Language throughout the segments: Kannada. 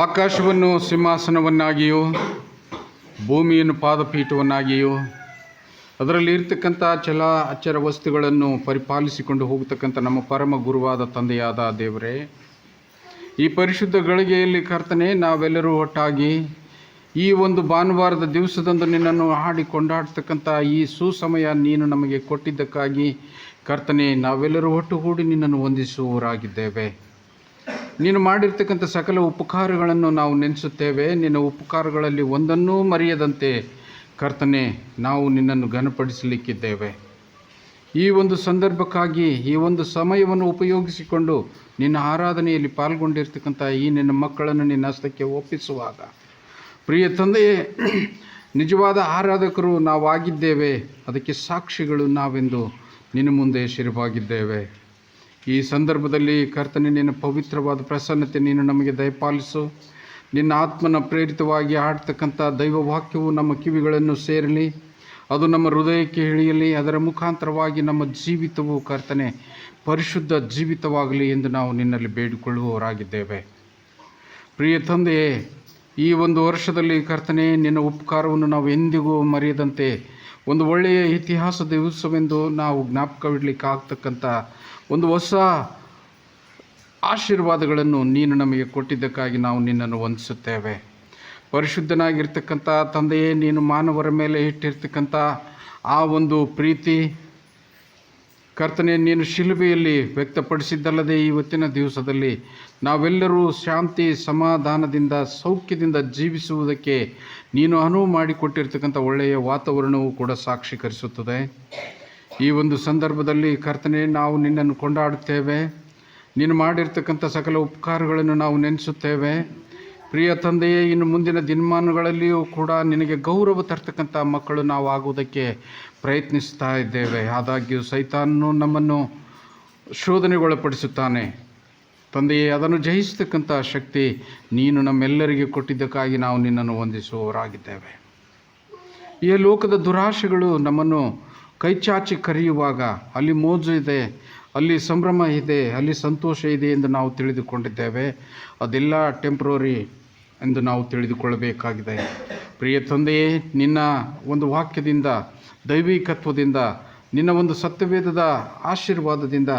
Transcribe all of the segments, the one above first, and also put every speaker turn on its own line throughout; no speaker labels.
ಆಕಾಶವನ್ನು ಸಿಂಹಾಸನವನ್ನಾಗಿಯೂ ಭೂಮಿಯನ್ನು ಪಾದಪೀಠವನ್ನಾಗಿಯೂ ಅದರಲ್ಲಿ ಇರ್ತಕ್ಕಂಥ ಚಲ ಅಚ್ಚರ ವಸ್ತುಗಳನ್ನು ಪರಿಪಾಲಿಸಿಕೊಂಡು ಹೋಗತಕ್ಕಂಥ ನಮ್ಮ ಪರಮ ಗುರುವಾದ ತಂದೆಯಾದ ದೇವರೇ, ಈ ಪರಿಶುದ್ಧ ಗಳಿಗೆಯಲ್ಲಿ ಕರ್ತನೆ ನಾವೆಲ್ಲರೂ ಒಟ್ಟಾಗಿ ಈ ಒಂದು ಭಾನುವಾರದ ದಿವಸದಂದು ನಿನ್ನನ್ನು ಹಾಡಿ ಕೊಂಡಾಡ್ತಕ್ಕಂಥ ಈ ಸುಸಮಯ ನೀನು ನಮಗೆ ಕೊಟ್ಟಿದ್ದಕ್ಕಾಗಿ ಕರ್ತನೆ ನಾವೆಲ್ಲರೂ ಒಟ್ಟುಗೂಡಿ ನಿನ್ನನ್ನು ವಂದಿಸುವವರಾಗಿದ್ದೇವೆ. ನೀನು ಮಾಡಿರ್ತಕ್ಕಂಥ ಸಕಲ ಉಪಕಾರಗಳನ್ನು ನಾವು ನೆನೆಸುತ್ತೇವೆ. ನಿನ್ನ ಉಪಕಾರಗಳಲ್ಲಿ ಒಂದನ್ನೂ ಮರೆಯದಂತೆ ಕರ್ತನೆ ನಾವು ನಿನ್ನನ್ನು ಘನಪಡಿಸಲಿಕ್ಕಿದ್ದೇವೆ. ಈ ಒಂದು ಸಂದರ್ಭಕ್ಕಾಗಿ ಈ ಒಂದು ಸಮಯವನ್ನು ಉಪಯೋಗಿಸಿಕೊಂಡು ನಿನ್ನ ಆರಾಧನೆಯಲ್ಲಿ ಪಾಲ್ಗೊಂಡಿರ್ತಕ್ಕಂಥ ಈ ನಿನ್ನ ಮಕ್ಕಳನ್ನು ನಿನ್ನ ಹಸ್ತಕ್ಕೆ ಒಪ್ಪಿಸುವಾಗ, ಪ್ರಿಯ ತಂದೆಯೇ, ನಿಜವಾದ ಆರಾಧಕರು ನಾವಾಗಿದ್ದೇವೆ, ಅದಕ್ಕೆ ಸಾಕ್ಷಿಗಳು ನಾವೆಂದು ನಿನ್ನ ಮುಂದೆ ಶಿರವಾಗಿದ್ದೇವೆ. ಈ ಸಂದರ್ಭದಲ್ಲಿ ಕರ್ತನೆ ನಿನ್ನ ಪವಿತ್ರವಾದ ಪ್ರಸನ್ನತೆ ನೀನು ನಮಗೆ ದಯಪಾಲಿಸು. ನಿನ್ನ ಆತ್ಮನ ಪ್ರೇರಿತವಾಗಿ ಆಡ್ತಕ್ಕಂಥ ದೈವವಾಕ್ಯವು ನಮ್ಮ ಕಿವಿಗಳನ್ನು ಸೇರಲಿ, ಅದು ನಮ್ಮ ಹೃದಯಕ್ಕೆ ಇಳಿಯಲಿ. ಅದರ ಮುಖಾಂತರವಾಗಿ ನಮ್ಮ ಜೀವಿತವು ಕರ್ತನೆ ಪರಿಶುದ್ಧ ಜೀವಿತವಾಗಲಿ ಎಂದು ನಾವು ನಿನ್ನಲ್ಲಿ ಬೇಡಿಕೊಳ್ಳುವವರಾಗಿದ್ದೇವೆ. ಪ್ರಿಯ ತಂದೆಯೇ, ಈ ಒಂದು ವರ್ಷದಲ್ಲಿ ಕರ್ತನೆ ನಿನ್ನ ಉಪಕಾರವನ್ನು ನಾವು ಎಂದಿಗೂ ಮರೆಯದಂತೆ ಒಂದು ಒಳ್ಳೆಯ ಇತಿಹಾಸ ದಿವಸವೆಂದು ನಾವು ಜ್ಞಾಪಕವಿಡಲಿಕ್ಕಾಗ್ತಕ್ಕಂಥ ಒಂದು ಹೊಸ ಆಶೀರ್ವಾದಗಳನ್ನು ನೀನು ನಮಗೆ ಕೊಟ್ಟಿದ್ದಕ್ಕಾಗಿ ನಾವು ನಿನ್ನನ್ನು ವಂದಿಸುತ್ತೇವೆ. ಪರಿಶುದ್ಧನಾಗಿರ್ತಕ್ಕಂಥ ತಂದೆಯೇ, ನೀನು ಮಾನವರ ಮೇಲೆ ಇಟ್ಟಿರ್ತಕ್ಕಂಥ ಆ ಒಂದು ಪ್ರೀತಿ ಕರ್ತನೆ ನೀನು ಶಿಲುಬೆಯಲ್ಲಿ ವ್ಯಕ್ತಪಡಿಸಿದ್ದಲ್ಲದೆ ಇವತ್ತಿನ ದಿವಸದಲ್ಲಿ ನಾವೆಲ್ಲರೂ ಶಾಂತಿ ಸಮಾಧಾನದಿಂದ ಸೌಖ್ಯದಿಂದ ಜೀವಿಸುವುದಕ್ಕೆ ನೀನು ಅನುವು ಮಾಡಿಕೊಟ್ಟಿರ್ತಕ್ಕಂಥ ಒಳ್ಳೆಯ ವಾತಾವರಣವು ಕೂಡ ಸಾಕ್ಷೀಕರಿಸುತ್ತದೆ. ಈ ಒಂದು ಸಂದರ್ಭದಲ್ಲಿ ಕರ್ತನೆ ನಾವು ನಿನ್ನನ್ನು ಕೊಂಡಾಡುತ್ತೇವೆ. ನೀನು ಮಾಡಿರ್ತಕ್ಕಂಥ ಸಕಲ ಉಪಕಾರಗಳನ್ನು ನಾವು ನೆನೆಸುತ್ತೇವೆ. ಪ್ರಿಯ ತಂದೆಯೇ, ಇನ್ನು ಮುಂದಿನ ದಿನಮಾನಗಳಲ್ಲಿಯೂ ಕೂಡ ನಿನಗೆ ಗೌರವ ತರ್ತಕ್ಕಂಥ ಮಕ್ಕಳು ನಾವು ಆಗುವುದಕ್ಕೆ ಪ್ರಯತ್ನಿಸ್ತಾ ಇದ್ದೇವೆ. ಆದಾಗ್ಯೂ ಸೈತಾನನು ನಮ್ಮನ್ನು ಶೋಧನೆಗೊಳಪಡಿಸುತ್ತಾನೆ. ತಂದೆಯೇ, ಅದನ್ನು ಜಯಿಸ್ತಕ್ಕಂಥ ಶಕ್ತಿ ನೀನು ನಮ್ಮೆಲ್ಲರಿಗೆ ಕೊಟ್ಟಿದ್ದಕ್ಕಾಗಿ ನಾವು ನಿನ್ನನ್ನು ವಂದಿಸುವವರಾಗಿದ್ದೇವೆ. ಈ ಲೋಕದ ದುರಾಶೆಗಳು ನಮ್ಮನ್ನು ಕೈಚಾಚಿ ಕರೆಯುವಾಗ ಅಲ್ಲಿ ಮೋಜು ಇದೆ, ಅಲ್ಲಿ ಸಂಭ್ರಮ ಇದೆ, ಅಲ್ಲಿ ಸಂತೋಷ ಇದೆ ಎಂದು ನಾವು ತಿಳಿದುಕೊಂಡಿದ್ದೇವೆ. ಅದೆಲ್ಲ ಟೆಂಪ್ರರಿ ಎಂದು ನಾವು ತಿಳಿದುಕೊಳ್ಳಬೇಕಾಗಿದೆ. ಪ್ರಿಯ ತಂದೆಯೇ, ನಿನ್ನ ಒಂದು ವಾಕ್ಯದಿಂದ, ದೈವಿಕತ್ವದಿಂದ, ನಿನ್ನ ಒಂದು ಸತ್ಯವೇದದ ಆಶೀರ್ವಾದದಿಂದ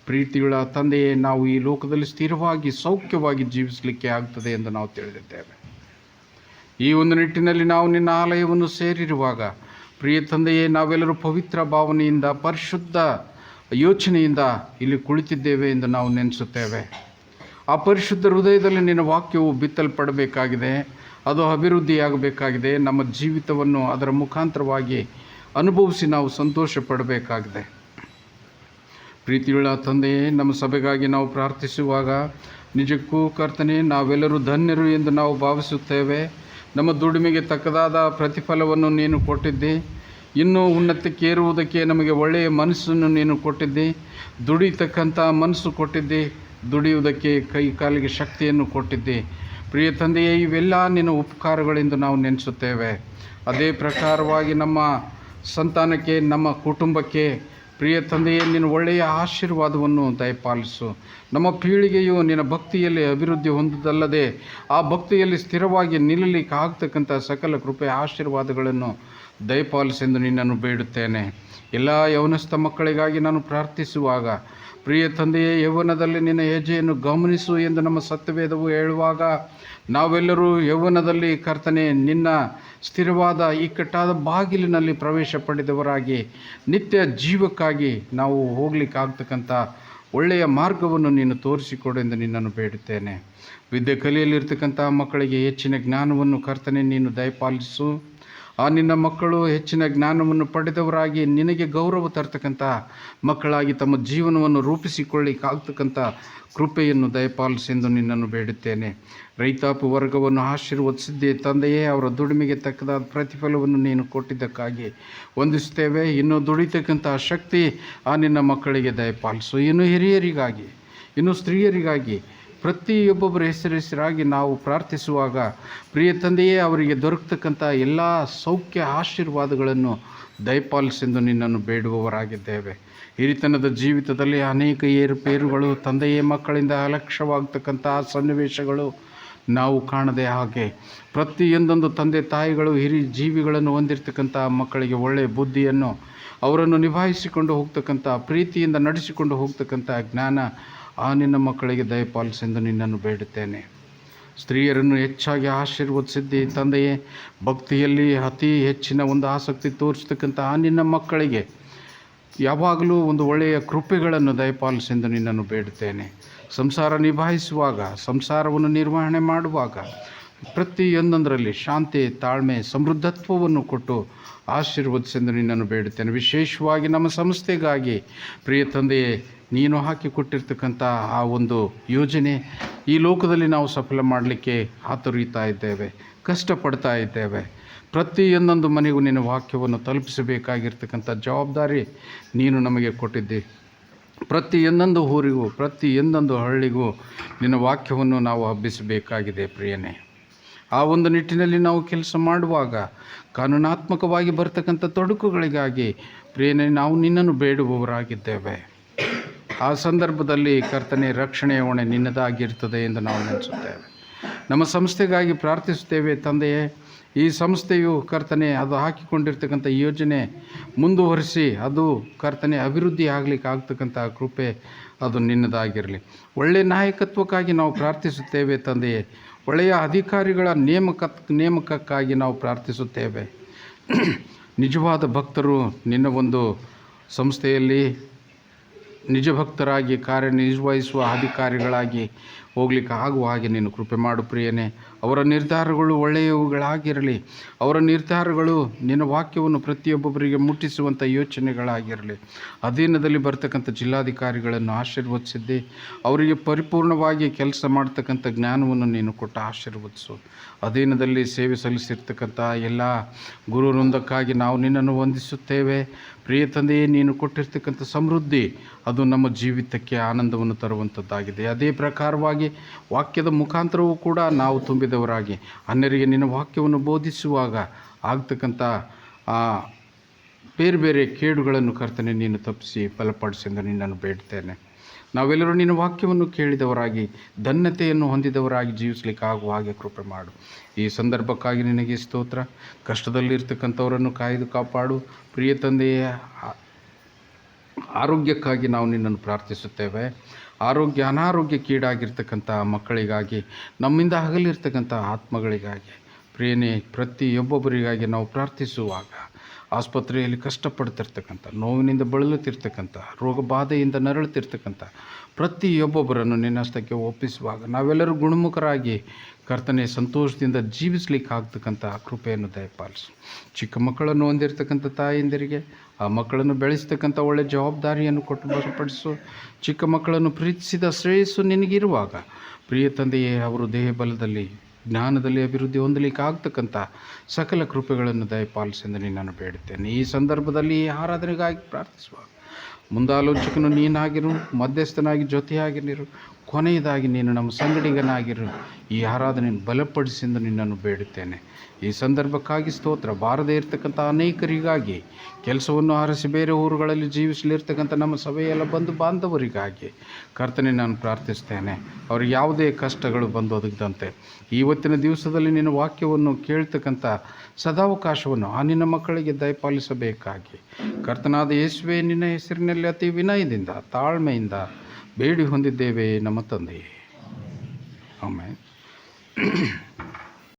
ಪ್ರೀತಿಯುಳ್ಳ ತಂದೆಯೇ, ನಾವು ಈ ಲೋಕದಲ್ಲಿ ಸ್ಥಿರವಾಗಿ ಸೌಖ್ಯವಾಗಿ ಜೀವಿಸಲಿಕ್ಕೆ ಆಗ್ತದೆ ಎಂದು ನಾವು ತಿಳಿದಿದ್ದೇವೆ. ಈ ಒಂದು ನಿಟ್ಟಿನಲ್ಲಿ ನಾವು ನಿನ್ನ ಆಲಯವನ್ನು ಸೇರಿರುವಾಗ ಪ್ರಿಯ ತಂದೆಯೇ, ನಾವೆಲ್ಲರೂ ಪವಿತ್ರ ಭಾವನೆಯಿಂದ ಪರಿಶುದ್ಧ ಯೋಚನೆಯಿಂದ ಇಲ್ಲಿ ಕುಳಿತಿದ್ದೇವೆ ಎಂದು ನಾವು ನೆನೆಸುತ್ತೇವೆ. ಆ ಪರಿಶುದ್ಧ ಹೃದಯದಲ್ಲಿ ನಿನ್ನ ವಾಕ್ಯವು ಬಿತ್ತಲ್ಪಡಬೇಕಾಗಿದೆ, ಅದು ಅಭಿವೃದ್ಧಿಯಾಗಬೇಕಾಗಿದೆ. ನಮ್ಮ ಜೀವಿತವನ್ನು ಅದರ ಮುಖಾಂತರವಾಗಿ ಅನುಭವಿಸಿ ನಾವು ಸಂತೋಷ ಪಡಬೇಕಾಗಿದೆ. ಪ್ರೀತಿಯುಳ್ಳ ತಂದೆಯೇ, ನಮ್ಮ ಸಭೆಗಾಗಿ ನಾವು ಪ್ರಾರ್ಥಿಸುವಾಗ ನಿಜಕ್ಕೂ ಕರ್ತನೆ ನಾವೆಲ್ಲರೂ ಧನ್ಯರು ಎಂದು ನಾವು ಭಾವಿಸುತ್ತೇವೆ. ನಮ್ಮ ದುಡಿಮೆಗೆ ತಕ್ಕದಾದ ಪ್ರತಿಫಲವನ್ನು ನೀನು ಕೊಟ್ಟಿದ್ದಿ. ಇನ್ನೂ ಉನ್ನತಕ್ಕೇರುವುದಕ್ಕೆ ನಮಗೆ ಒಳ್ಳೆಯ ಮನಸ್ಸನ್ನು ನೀನು ಕೊಟ್ಟಿದ್ದಿ. ದುಡಿತಕ್ಕಂಥ ಮನಸ್ಸು ಕೊಟ್ಟಿದ್ದಿ, ದುಡಿಯುವುದಕ್ಕೆ ಕೈ ಕಾಲಿಗೆ ಶಕ್ತಿಯನ್ನು ಕೊಟ್ಟಿದ್ದಿ. ಪ್ರಿಯ ತಂದೆಯೇ, ಇವೆಲ್ಲ ನಿನ್ನ ಉಪಕಾರಗಳೆಂದು ನಾವು ನೆನೆಸುತ್ತೇವೆ. ಅದೇ ಪ್ರಕಾರವಾಗಿ ನಮ್ಮ ಸಂತಾನಕ್ಕೆ, ನಮ್ಮ ಕುಟುಂಬಕ್ಕೆ ಪ್ರಿಯ ತಂದೆಯೇ, ನಿನ್ನ ಒಳ್ಳೆಯ ಆಶೀರ್ವಾದವನ್ನು ದಯಪಾಲಿಸು. ನಮ್ಮ ಪೀಳಿಗೆಯು ನಿನ್ನ ಭಕ್ತಿಯಲ್ಲಿ ಅಭಿವೃದ್ಧಿ ಹೊಂದುವುದಲ್ಲದೆ ಆ ಭಕ್ತಿಯಲ್ಲಿ ಸ್ಥಿರವಾಗಿ ನಿಲ್ಲಲಿಕ್ಕೆ ಆಗ್ತಕ್ಕಂಥ ಸಕಲ ಕೃಪೆ ಆಶೀರ್ವಾದಗಳನ್ನು ದಯಪಾಲಿಸೆಂದು ನಿನ್ನನ್ನು ಬೇಡುತ್ತೇನೆ. ಎಲ್ಲ ಯೌವನಸ್ಥ ಮಕ್ಕಳಿಗಾಗಿ ನಾನು ಪ್ರಾರ್ಥಿಸುವಾಗ ಪ್ರಿಯ ತಂದೆಯೇ, ಯೌವನದಲ್ಲಿ ನಿನ್ನ ಹೆಜ್ಜೆಯನ್ನು ಗಮನಿಸು ಎಂದು ನಮ್ಮ ಸತ್ಯವೇದವು ಹೇಳುವಾಗ ನಾವೆಲ್ಲರೂ ಯೌವನದಲ್ಲಿ ಕರ್ತನೆ ನಿನ್ನ ಸ್ಥಿರವಾದ ಇಕ್ಕಟ್ಟಾದ ಬಾಗಿಲಿನಲ್ಲಿ ಪ್ರವೇಶ ಪಡೆದವರಾಗಿ ನಿತ್ಯ ಜೀವಕ್ಕಾಗಿ ನಾವು ಹೋಗ್ಲಿಕ್ಕಾಗ್ತಕ್ಕಂಥ ಒಳ್ಳೆಯ ಮಾರ್ಗವನ್ನು ನೀನು ತೋರಿಸಿಕೊಡು ಎಂದು ನಿನ್ನನ್ನು ಬೇಡುತ್ತೇನೆ. ವಿದ್ಯೆ ಕಲಿಯಲಿರ್ತಕ್ಕಂಥ ಮಕ್ಕಳಿಗೆ ಹೆಚ್ಚಿನ ಜ್ಞಾನವನ್ನು ಕರ್ತನೆ ನೀನು ದಯಪಾಲಿಸು. ಆ ನಿನ್ನ ಮಕ್ಕಳು ಹೆಚ್ಚಿನ ಜ್ಞಾನವನ್ನು ಪಡೆದವರಾಗಿ ನಿನಗೆ ಗೌರವ ತರ್ತಕ್ಕಂಥ ಮಕ್ಕಳಾಗಿ ತಮ್ಮ ಜೀವನವನ್ನು ರೂಪಿಸಿಕೊಳ್ಳಿಕ್ಕಾಗ್ತಕ್ಕಂಥ ಕೃಪೆಯನ್ನು ದಯಪಾಲಿಸೆಂದು ನಿನ್ನನ್ನು ಬೇಡುತ್ತೇನೆ. ರೈತಾಪಿ ವರ್ಗವನ್ನು ಆಶೀರ್ವದಿಸಿದ್ದೆ ತಂದೆಯೇ, ಅವರ ದುಡಿಮೆಗೆ ತಕ್ಕದಾದ ಪ್ರತಿಫಲವನ್ನು ನೀನು ಕೊಟ್ಟಿದ್ದಕ್ಕಾಗಿ ವಂದಿಸುತ್ತೇವೆ. ಇನ್ನೂ ದುಡಿತಕ್ಕಂಥ ಶಕ್ತಿ ಆ ನಿನ್ನ ಮಕ್ಕಳಿಗೆ ದಯಪಾಲಿಸು. ಇನ್ನು ಹಿರಿಯರಿಗಾಗಿ, ಇನ್ನು ಸ್ತ್ರೀಯರಿಗಾಗಿ ಪ್ರತಿಯೊಬ್ಬೊಬ್ಬರ ಹೆಸರಾಗಿ ನಾವು ಪ್ರಾರ್ಥಿಸುವಾಗ ಪ್ರಿಯ ತಂದೆಯೇ, ಅವರಿಗೆ ದೊರಕತಕ್ಕಂಥ ಎಲ್ಲ ಸೌಖ್ಯ ಆಶೀರ್ವಾದಗಳನ್ನು ದಯಪಾಲಿಸೆಂದು ನಿನ್ನನ್ನು ಬೇಡುವವರಾಗಿದ್ದೇವೆ. ಹಿರಿತನದ ಜೀವಿತದಲ್ಲಿ ಅನೇಕ ಏರುಪೇರುಗಳು, ತಂದೆಯೇ ಮಕ್ಕಳಿಂದ ಅಲಕ್ಷ್ಯವಾಗ್ತಕ್ಕಂಥ ಸನ್ನಿವೇಶಗಳು ನಾವು ಕಾಣದೆ ಹಾಗೆ ಪ್ರತಿಯೊಂದೊಂದು ತಂದೆ ತಾಯಿಗಳು ಹಿರಿಯ ಜೀವಿಗಳನ್ನು ಹೊಂದಿರತಕ್ಕಂಥ ಮಕ್ಕಳಿಗೆ ಒಳ್ಳೆಯ ಬುದ್ಧಿಯನ್ನು, ಅವರನ್ನು ನಿಭಾಯಿಸಿಕೊಂಡು ಹೋಗ್ತಕ್ಕಂಥ, ಪ್ರೀತಿಯಿಂದ ನಡೆಸಿಕೊಂಡು ಹೋಗ್ತಕ್ಕಂಥ ಜ್ಞಾನ ಆ ನಿನ್ನ ಮಕ್ಕಳಿಗೆ ದಯಪಾಲಿಸೆಂದು ನಿನ್ನನ್ನು ಬೇಡುತ್ತೇನೆ. ಸ್ತ್ರೀಯರನ್ನು ಹೆಚ್ಚಾಗಿ ಆಶೀರ್ವದಿಸಿದ್ದಿ ತಂದೆಯೇ. ಭಕ್ತಿಯಲ್ಲಿ ಅತಿ ಹೆಚ್ಚಿನ ಒಂದು ಆಸಕ್ತಿ ತೋರಿಸ್ತಕ್ಕಂಥ ಆ ನಿನ್ನ ಮಕ್ಕಳಿಗೆ ಯಾವಾಗಲೂ ಒಂದು ಒಳ್ಳೆಯ ಕೃಪೆಗಳನ್ನು ದಯಪಾಲಿಸೆಂದು ನಿನ್ನನ್ನು ಬೇಡುತ್ತೇನೆ. ಸಂಸಾರ ನಿಭಾಯಿಸುವಾಗ, ಸಂಸಾರವನ್ನು ನಿರ್ವಹಣೆ ಮಾಡುವಾಗ ಪ್ರತಿಯೊಂದರಲ್ಲಿ ಶಾಂತಿ, ತಾಳ್ಮೆ, ಸಮೃದ್ಧತ್ವವನ್ನು ಕೊಟ್ಟು ಆಶೀರ್ವದಿಸೆಂದು ನಿನ್ನನ್ನು ಬೇಡುತ್ತೇನೆ. ವಿಶೇಷವಾಗಿ ನಮ್ಮ ಸಂಸ್ಥೆಗಾಗಿ ಪ್ರಿಯ ತಂದೆಯೇ, ನೀನು ಹಾಕಿಕೊಟ್ಟಿರ್ತಕ್ಕಂಥ ಆ ಒಂದು ಯೋಜನೆ ಈ ಲೋಕದಲ್ಲಿ ನಾವು ಸಫಲ ಮಾಡಲಿಕ್ಕೆ ಹಾತೊರೀತಾ ಇದ್ದೇವೆ, ಕಷ್ಟಪಡ್ತಾ ಇದ್ದೇವೆ. ಪ್ರತಿಯೊಂದೊಂದು ಮನೆಗೂ ನಿನ್ನ ವಾಕ್ಯವನ್ನು ತಲುಪಿಸಬೇಕಾಗಿರ್ತಕ್ಕಂಥ ಜವಾಬ್ದಾರಿ ನೀನು ನಮಗೆ ಕೊಟ್ಟಿದ್ದೆ. ಪ್ರತಿಯೊಂದೊಂದು ಊರಿಗೂ, ಪ್ರತಿಯೊಂದೊಂದು ಹಳ್ಳಿಗೂ ನಿನ್ನ ವಾಕ್ಯವನ್ನು ನಾವು ಹಬ್ಬಿಸಬೇಕಾಗಿದೆ ಪ್ರಿಯನೇ. ಆ ಒಂದು ನಿಟ್ಟಿನಲ್ಲಿ ನಾವು ಕೆಲಸ ಮಾಡುವಾಗ ಕಾನೂನಾತ್ಮಕವಾಗಿ ಬರ್ತಕ್ಕಂಥ ತೊಡಕುಗಳಿಗಾಗಿ ಪ್ರಿಯನೇ ನಾವು ನಿನ್ನನ್ನು ಬೇಡುವವರಾಗಿದ್ದೇವೆ. ಆ ಸಂದರ್ಭದಲ್ಲಿ ಕರ್ತನೆ, ರಕ್ಷಣೆಯ ಹೊಣೆ ನಿನ್ನದಾಗಿರ್ತದೆ ಎಂದು ನಾವು ನೆನೆಸುತ್ತೇವೆ. ನಮ್ಮ ಸಂಸ್ಥೆಗಾಗಿ ಪ್ರಾರ್ಥಿಸುತ್ತೇವೆ ತಂದೆಯೇ. ಈ ಸಂಸ್ಥೆಯು ಕರ್ತನೆ, ಅದು ಹಾಕಿಕೊಂಡಿರ್ತಕ್ಕಂಥ ಯೋಜನೆ ಮುಂದುವರಿಸಿ ಅದು ಕರ್ತನೆ ಅಭಿವೃದ್ಧಿ ಆಗಲಿಕ್ಕೆ ಆಗ್ತಕ್ಕಂಥ ಕೃಪೆ ಅದು ನಿನ್ನದಾಗಿರಲಿ. ಒಳ್ಳೆಯ ನಾಯಕತ್ವಕ್ಕಾಗಿ ನಾವು ಪ್ರಾರ್ಥಿಸುತ್ತೇವೆ ತಂದೆಯೇ. ಒಳ್ಳೆಯ ಅಧಿಕಾರಿಗಳ ನೇಮಕಕ್ಕಾಗಿ ನಾವು ಪ್ರಾರ್ಥಿಸುತ್ತೇವೆ. ನಿಜವಾದ ಭಕ್ತರು ನಿನ್ನ ಒಂದು ಸಂಸ್ಥೆಯಲ್ಲಿ ನಿಜ ಭಕ್ತರಾಗಿ ಕಾರ್ಯನಿರ್ವಹಿಸುವ ಅಧಿಕಾರಿಗಳಾಗಿ ಹೋಗ್ಲಿಕ್ಕೆ ಆಗುವ ಹಾಗೆ ನೀನು ಕೃಪೆ ಮಾಡು ಪ್ರಿಯನೇ. ಅವರ ನಿರ್ಧಾರಗಳು ಒಳ್ಳೆಯವುಗಳಾಗಿರಲಿ. ಅವರ ನಿರ್ಧಾರಗಳು ನಿನ್ನ ವಾಕ್ಯವನ್ನು ಪ್ರತಿಯೊಬ್ಬೊಬ್ಬರಿಗೆ ಮುಟ್ಟಿಸುವಂಥ ಯೋಚನೆಗಳಾಗಿರಲಿ. ಅಧೀನದಲ್ಲಿ ಬರ್ತಕ್ಕಂಥ ಜಿಲ್ಲಾಧಿಕಾರಿಗಳನ್ನು ಆಶೀರ್ವದಿಸಿದ್ದೆ. ಅವರಿಗೆ ಪರಿಪೂರ್ಣವಾಗಿ ಕೆಲಸ ಮಾಡ್ತಕ್ಕಂಥ ಜ್ಞಾನವನ್ನು ನೀನು ಕೊಟ್ಟು ಆಶೀರ್ವದಿಸು. ಅಧೀನದಲ್ಲಿ ಸೇವೆ ಸಲ್ಲಿಸಿರ್ತಕ್ಕಂಥ ಎಲ್ಲ ಗುರು ವೃಂದಕ್ಕಾಗಿ ನಾವು ನಿನ್ನನ್ನು ವಂದಿಸುತ್ತೇವೆ. ಪ್ರಿಯ ತಂದೆಯೇ, ನೀನು ಕೊಟ್ಟಿರ್ತಕ್ಕಂಥ ಸಮೃದ್ಧಿ ಅದು ನಮ್ಮ ಜೀವಿತಕ್ಕೆ ಆನಂದವನ್ನು ತರುವಂಥದ್ದಾಗಿದೆ. ಅದೇ ಪ್ರಕಾರವಾಗಿ ವಾಕ್ಯದ ಮುಖಾಂತರವೂ ಕೂಡ ನಾವು ತುಂಬಿದವರಾಗಿ ಅನ್ಯರಿಗೆ ನಿನ್ನ ವಾಕ್ಯವನ್ನು ಬೋಧಿಸುವಾಗ ಆಗ್ತಕ್ಕಂಥ ಬೇರೆ ಬೇರೆ ಕೇಡುಗಳನ್ನು ಕರ್ತನೆ ನೀನು ತಪ್ಪಿಸಿ ಬಲಪಡಿಸೆಂದು ನಿನ್ನನ್ನು ಬೇಡ್ತೇನೆ. ನಾವೆಲ್ಲರೂ ನಿನ್ನ ವಾಕ್ಯವನ್ನು ಕೇಳಿದವರಾಗಿ ಧನ್ಯತೆಯನ್ನು ಹೊಂದಿದವರಾಗಿ ಜೀವಿಸಲಿಕ್ಕೆ ಆಗುವ ಹಾಗೆ ಕೃಪೆ ಮಾಡು. ಈ ಸಂದರ್ಭಕ್ಕಾಗಿ ನಿನಗೆ ಸ್ತೋತ್ರ. ಕಷ್ಟದಲ್ಲಿರ್ತಕ್ಕಂಥವರನ್ನು ಕಾಯ್ದು ಕಾಪಾಡು ಪ್ರಿಯ ತಂದೆಯ ಆರೋಗ್ಯಕ್ಕಾಗಿ ನಾವು ನಿನ್ನನ್ನು ಪ್ರಾರ್ಥಿಸುತ್ತೇವೆ. ಅನಾರೋಗ್ಯಕ್ಕೀಡಾಗಿರ್ತಕ್ಕಂಥ ಮಕ್ಕಳಿಗಾಗಿ, ನಮ್ಮಿಂದ ಅಗಲಿರ್ತಕ್ಕಂಥ ಆತ್ಮಗಳಿಗಾಗಿ ಪ್ರಿಯನೇ, ಪ್ರತಿಯೊಬ್ಬೊಬ್ಬರಿಗಾಗಿ ನಾವು ಪ್ರಾರ್ಥಿಸುವಾಗ ಆಸ್ಪತ್ರೆಯಲ್ಲಿ ಕಷ್ಟಪಡ್ತಿರ್ತಕ್ಕಂಥ, ನೋವಿನಿಂದ ಬಳಲುತ್ತಿರ್ತಕ್ಕಂಥ, ರೋಗ ಬಾಧೆಯಿಂದ ನರಳುತ್ತಿರ್ತಕ್ಕಂಥ ಪ್ರತಿಯೊಬ್ಬೊಬ್ಬರನ್ನು ನಿನ್ನ ಹಸ್ತಕ್ಕೆ ಒಪ್ಪಿಸುವಾಗ ನಾವೆಲ್ಲರೂ ಗುಣಮುಖರಾಗಿ ಕರ್ತನೆ ಸಂತೋಷದಿಂದ ಜೀವಿಸಲಿಕ್ಕೆ ಆಗ್ತಕ್ಕಂಥ ಕೃಪೆಯನ್ನು ದಯಪಾಲಿಸು. ಚಿಕ್ಕ ಮಕ್ಕಳನ್ನು ಹೊಂದಿರತಕ್ಕಂಥ ತಾಯಂದಿರಿಗೆ ಆ ಮಕ್ಕಳನ್ನು ಬೆಳೆಸ್ತಕ್ಕಂಥ ಒಳ್ಳೆಯ ಜವಾಬ್ದಾರಿಯನ್ನು ಕೊಟ್ಟು ಬಲಪಡಿಸು. ಚಿಕ್ಕ ಮಕ್ಕಳನ್ನು ಪ್ರೀತಿಸಿದ ಶ್ರೇಯಸ್ಸು ನಿನಗಿರುವಾಗ ಪ್ರಿಯ ತಂದೆಯೇ, ಅವರು ದೇಹ ಬಲದಲ್ಲಿ, ಜ್ಞಾನದಲ್ಲಿ ಅಭಿವೃದ್ಧಿ ಹೊಂದಲಿಕ್ಕೆ ಆಗ್ತಕ್ಕಂಥ ಸಕಲ ಕೃಪೆಗಳನ್ನು ದಯಪಾಲಿಸೆಂದು ನಿನ್ನನ್ನು ಬೇಡುತ್ತೇನೆ. ಈ ಸಂದರ್ಭದಲ್ಲಿ ಈ ಆರಾಧನೆಗಾಗಿ ಪ್ರಾರ್ಥಿಸುವಾಗ ಮುಂದಾಲೋಚಕನು ನೀನಾಗಿರು, ಮಧ್ಯಸ್ಥನಾಗಿ ಜೊತೆಯಾಗಿರು, ಕೊನೆಯದಾಗಿ ನೀನು ನಮ್ಮ ಸಂಗಡಿಗನಾಗಿರು. ಈ ಆರಾಧನೆಯನ್ನು ಬಲಪಡಿಸೆಂದು ನಿನ್ನನ್ನು ಬೇಡುತ್ತೇನೆ. ಈ ಸಂದರ್ಭಕ್ಕಾಗಿ ಸ್ತೋತ್ರ. ಬಾರದೇ ಇರತಕ್ಕಂಥ ಅನೇಕರಿಗಾಗಿ, ಕೆಲಸವನ್ನು ಆರಿಸಿ ಬೇರೆ ಊರುಗಳಲ್ಲಿ ಜೀವಿಸಲಿರ್ತಕ್ಕಂಥ ನಮ್ಮ ಸಭೆಯೆಲ್ಲ ಬಂಧು ಬಾಂಧವರಿಗಾಗಿ ಕರ್ತನೆ ನಾನು ಪ್ರಾರ್ಥಿಸ್ತೇನೆ. ಅವ್ರಿಗೆ ಯಾವುದೇ ಕಷ್ಟಗಳು ಬಂದು ಒದಗದಂತೆ ಇವತ್ತಿನ ದಿವಸದಲ್ಲಿ ನಿನ್ನ ವಾಕ್ಯವನ್ನು ಕೇಳ್ತಕ್ಕಂಥ ಸದಾವಕಾಶವನ್ನು ಆ ನಿನ್ನ ಮಕ್ಕಳಿಗೆ ದಯಪಾಲಿಸಬೇಕಾಗಿ ಕರ್ತನಾದ ಯೇಸುವೆ ನಿನ್ನ ಹೆಸರಿನಲ್ಲಿ ಅತಿ ವಿನಯದಿಂದ ತಾಳ್ಮೆಯಿಂದ ಬೇಡಿ ಹೊಂದಿದ್ದೇವೆ ನಮ್ಮ ತಂದೆಯೇ. ಆಮೇಲೆ